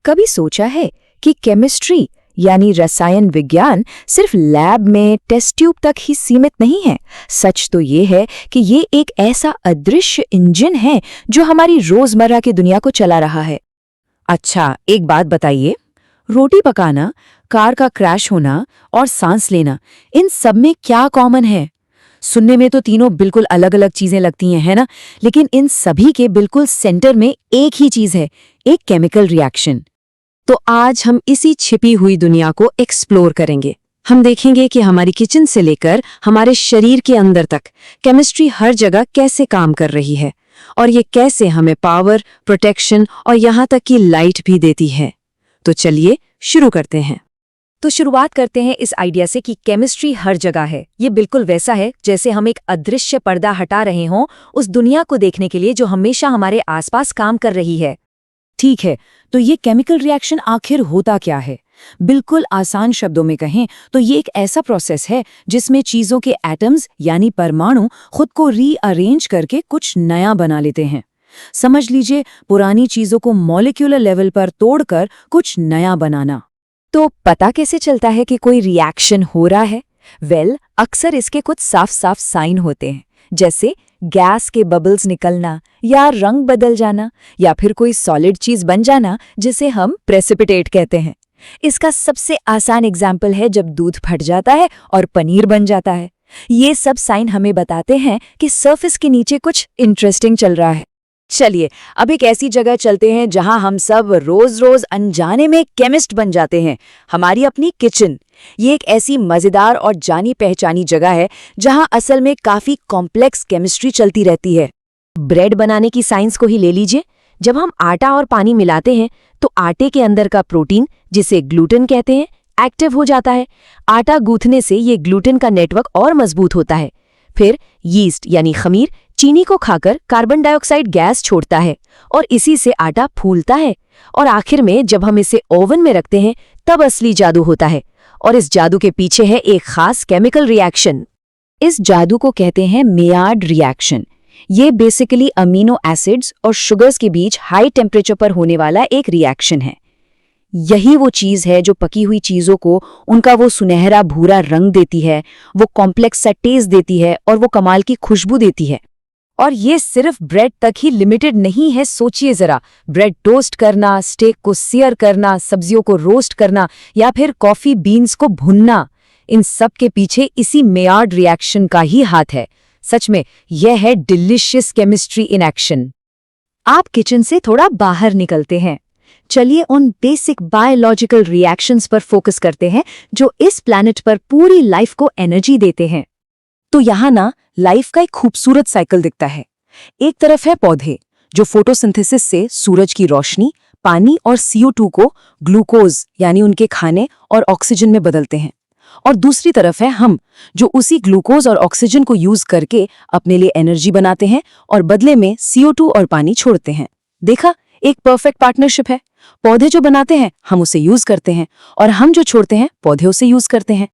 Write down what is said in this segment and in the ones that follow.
कभी सोचा है कि केमिस्ट्री यानी रसायन विज्ञान सिर्फ लैब में टेस्ट ट्यूब तक ही सीमित नहीं है। सच तो ये है कि ये एक ऐसा अदृश्य इंजन है जो हमारी रोजमर्रा की दुनिया को चला रहा है। अच्छा, एक बात बताइए, रोटी पकाना, कार का क्रैश होना और सांस लेना, इन सब में क्या कॉमन है? सुनने में तो तीनों बिल्कुल अलग अलग चीजें लगती हैं, है ना? लेकिन इन सभी के बिल्कुल सेंटर में एक ही चीज है, एक केमिकल रिएक्शन। तो आज हम इसी छिपी हुई दुनिया को एक्सप्लोर करेंगे। हम देखेंगे कि हमारी किचन से लेकर हमारे शरीर के अंदर तक केमिस्ट्री हर जगह कैसे काम कर रही है और ये कैसे हमें पावर, प्रोटेक्शन और यहाँ तक कि लाइट भी देती है। तो चलिए शुरू करते हैं। तो शुरुआत करते हैं इस आइडिया से कि केमिस्ट्री हर जगह है। ये बिल्कुल वैसा है जैसे हम एक अदृश्य पर्दा हटा रहे हों उस दुनिया को देखने के लिए जो हमेशा हमारे आसपास काम कर रही है। ठीक है, तो ये केमिकल रिएक्शन आखिर होता क्या है? बिल्कुल आसान शब्दों में कहें तो ये एक ऐसा प्रोसेस है जिसमें चीजों के एटम्स यानी परमाणु खुद को रीअरेंज करके कुछ नया बना लेते हैं। समझ लीजिए, पुरानी चीजों को मॉलिक्यूलर लेवल पर तोड़कर कुछ नया बनाना। तो पता कैसे चलता है कि कोई रिएक्शन हो रहा है? अक्सर इसके कुछ साफ साफ साइन होते हैं, जैसे गैस के बबल्स निकलना या रंग बदल जाना या फिर कोई सॉलिड चीज बन जाना जिसे हम प्रेसिपिटेट कहते हैं। इसका सबसे आसान एग्जाम्पल है जब दूध फट जाता है और पनीर बन जाता है। ये सब साइन हमें बताते हैं कि सरफेस के नीचे कुछ इंटरेस्टिंग चल रहा है। चलिए अब एक ऐसी जगह चलते हैं जहां हम सब रोज रोज अनजाने में केमिस्ट बन जाते हैं, हमारी अपनी किचन। ये एक ऐसी मजेदार और जानी पहचानी जगह है जहां असल में काफी कॉम्प्लेक्स केमिस्ट्री चलती रहती है। ब्रेड बनाने की साइंस को ही ले लीजिए। जब हम आटा और पानी मिलाते हैं तो आटे के अंदर का प्रोटीन, जिसे ग्लूटेन कहते हैं, एक्टिव हो जाता है। आटा गूंथने से ये ग्लूटेन का नेटवर्क और मजबूत होता है। फिर यीस्ट यानी खमीर चीनी को खाकर कार्बन डाइऑक्साइड गैस छोड़ता है और इसी से आटा फूलता है। और आखिर में जब हम इसे ओवन में रखते हैं तब असली जादू होता है। और इस जादू के पीछे है एक खास केमिकल रिएक्शन। इस जादू को कहते हैं मेयार्ड रिएक्शन। ये बेसिकली अमीनो एसिड्स और शुगर्स के बीच हाई टेम्परेचर पर होने वाला एक रिएक्शन है। यही वो चीज है जो पकी हुई चीजों को उनका वो सुनहरा भूरा रंग देती है, वो कॉम्प्लेक्स सा टेस्ट देती है और वो कमाल की खुशबू देती है। और ये सिर्फ ब्रेड तक ही लिमिटेड नहीं है। सोचिए जरा, ब्रेड टोस्ट करना, स्टेक को सियर करना, सब्जियों को रोस्ट करना या फिर कॉफी बीन्स को भुनना, इन सब के पीछे इसी मेयार्ड रिएक्शन का ही हाथ है। सच में यह है डिलिशियस केमिस्ट्री इन एक्शन। आप किचन से थोड़ा बाहर निकलते हैं। चलिए उन बेसिक बायोलॉजिकल रिएक्शंस पर फोकस करते हैं जो इस प्लैनेट पर पूरी लाइफ को एनर्जी देते हैं। तो यहाँ ना लाइफ का एक खूबसूरत साइकिल दिखता है। एक तरफ है पौधे जो फोटोसिंथेसिस से सूरज की रोशनी, पानी और CO2 को ग्लूकोज यानी उनके खाने और ऑक्सीजन में बदलते हैं। और दूसरी तरफ है हम, जो उसी ग्लूकोज और ऑक्सीजन को यूज करके अपने लिए एनर्जी बनाते हैं और बदले में CO2 और पानी छोड़ते हैं। देखा, एक परफेक्ट पार्टनरशिप है। पौधे जो बनाते हैं हम उसे यूज करते हैं और हम जो छोड़ते हैं पौधे उसे यूज करते हैं।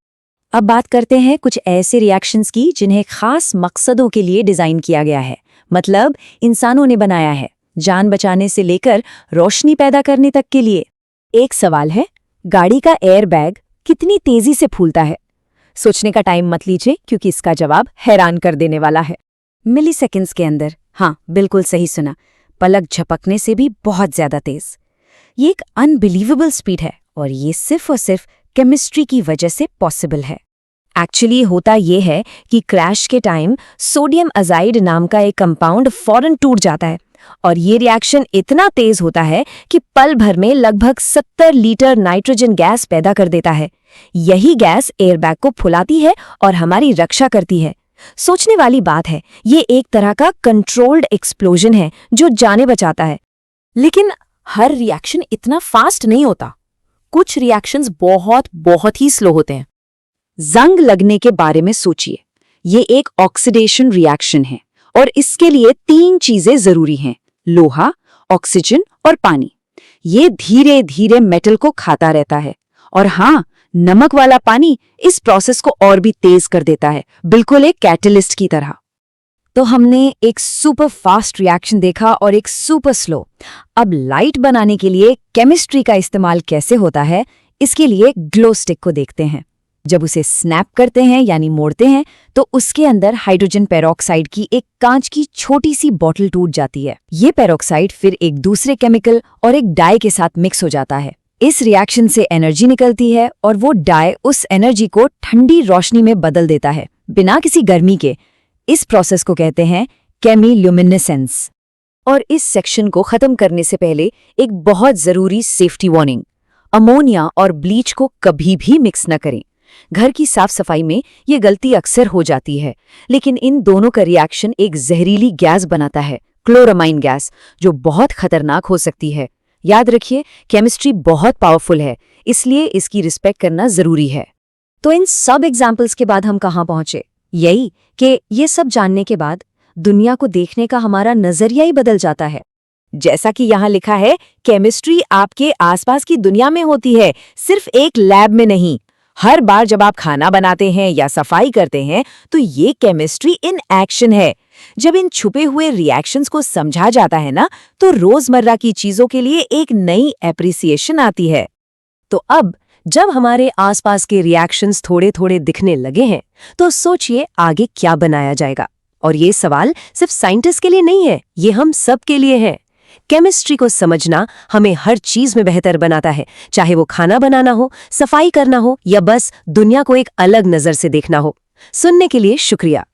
अब बात करते हैं कुछ ऐसे रिएक्शंस की जिन्हें खास मकसदों के लिए डिजाइन किया गया है, मतलब इंसानों ने बनाया है, जान बचाने से लेकर रोशनी पैदा करने तक के लिए। एक सवाल है, गाड़ी का एयरबैग कितनी तेजी से फूलता है? सोचने का टाइम मत लीजिए क्योंकि इसका जवाब हैरान कर देने वाला है। मिलीसेकंड्स के अंदर। हाँ, बिल्कुल सही सुना, पलक झपकने से भी बहुत ज्यादा तेज। ये एक अनबिलीवेबल स्पीड है और ये सिर्फ और सिर्फ केमिस्ट्री की वजह से पॉसिबल है। एक्चुअली होता ये है कि क्रैश के टाइम सोडियम अजाइड नाम का एक कंपाउंड फौरन टूट जाता है और ये रिएक्शन इतना तेज होता है कि पल भर में लगभग 70 लीटर नाइट्रोजन गैस पैदा कर देता है। यही गैस एयरबैग को फुलाती है और हमारी रक्षा करती है। सोचने वाली बात है, ये एक तरह का कंट्रोल्ड एक्सप्लोजन है जो जाने बचाता है। लेकिन हर रिएक्शन इतना फास्ट नहीं होता। कुछ रिएक्शंस बहुत बहुत ही स्लो होते हैं। जंग लगने के बारे में सोचिए। ये एक ऑक्सीडेशन रिएक्शन है और इसके लिए 3 चीजें जरूरी हैं, लोहा, ऑक्सीजन और पानी। ये धीरे धीरे मेटल को खाता रहता है और हाँ, नमक वाला पानी इस प्रोसेस को और भी तेज कर देता है, बिल्कुल एक कैटलिस्ट की तरह। तो हमने एक सुपर फास्ट रिएक्शन देखा और एक सुपर स्लो। अब लाइट बनाने के लिए केमिस्ट्री का इस्तेमाल कैसे होता है, इसके लिए ग्लो स्टिक को देखते हैं। जब उसे स्नैप करते हैं यानी मोड़ते हैं तो उसके अंदर हाइड्रोजन पेरोक्साइड की एक कांच की छोटी सी बॉटल टूट जाती है। ये पेरोक्साइड फिर एक दूसरे केमिकल और एक डाई के साथ मिक्स हो जाता है। इस रिएक्शन से एनर्जी निकलती है और वो डाई उस एनर्जी को ठंडी रोशनी में बदल देता है बिना किसी गर्मी के। इस प्रोसेस को कहते हैं केमिल्यूमिनेसेंस। और इस सेक्शन को खत्म करने से पहले एक बहुत जरूरी सेफ्टी वार्निंग, अमोनिया और ब्लीच को कभी भी मिक्स न करें। घर की साफ सफाई में ये गलती अक्सर हो जाती है, लेकिन इन दोनों का रिएक्शन एक जहरीली गैस बनाता है, क्लोरामाइन गैस, जो बहुत खतरनाक हो सकती है। याद रखिए, केमिस्ट्री बहुत पावरफुल है, इसलिए इसकी रिस्पेक्ट करना जरूरी है। तो इन सब एग्जाम्पल्स के बाद हम कहाँ पहुंचे? यही कि ये सब जानने के बाद दुनिया को देखने का हमारा नजरिया ही बदल जाता है। जैसा कि यहाँ लिखा है, केमिस्ट्री आपके आसपास की दुनिया में होती है, सिर्फ एक लैब में नहीं। हर बार जब आप खाना बनाते हैं या सफाई करते हैं तो ये केमिस्ट्री इन एक्शन है। जब इन छुपे हुए रिएक्शंस को समझा जाता है ना, तो रोजमर्रा की चीजों के लिए एक नई एप्रिसिएशन आती है। तो अब जब हमारे आसपास के रिएक्शंस थोड़े थोड़े दिखने लगे हैं, तो सोचिए आगे क्या बनाया जाएगा। और ये सवाल सिर्फ साइंटिस्ट के लिए नहीं है, ये हम सब के लिए है। केमिस्ट्री को समझना हमें हर चीज में बेहतर बनाता है, चाहे वो खाना बनाना हो, सफाई करना हो या बस दुनिया को एक अलग नजर से देखना हो। सुनने के लिए शुक्रिया।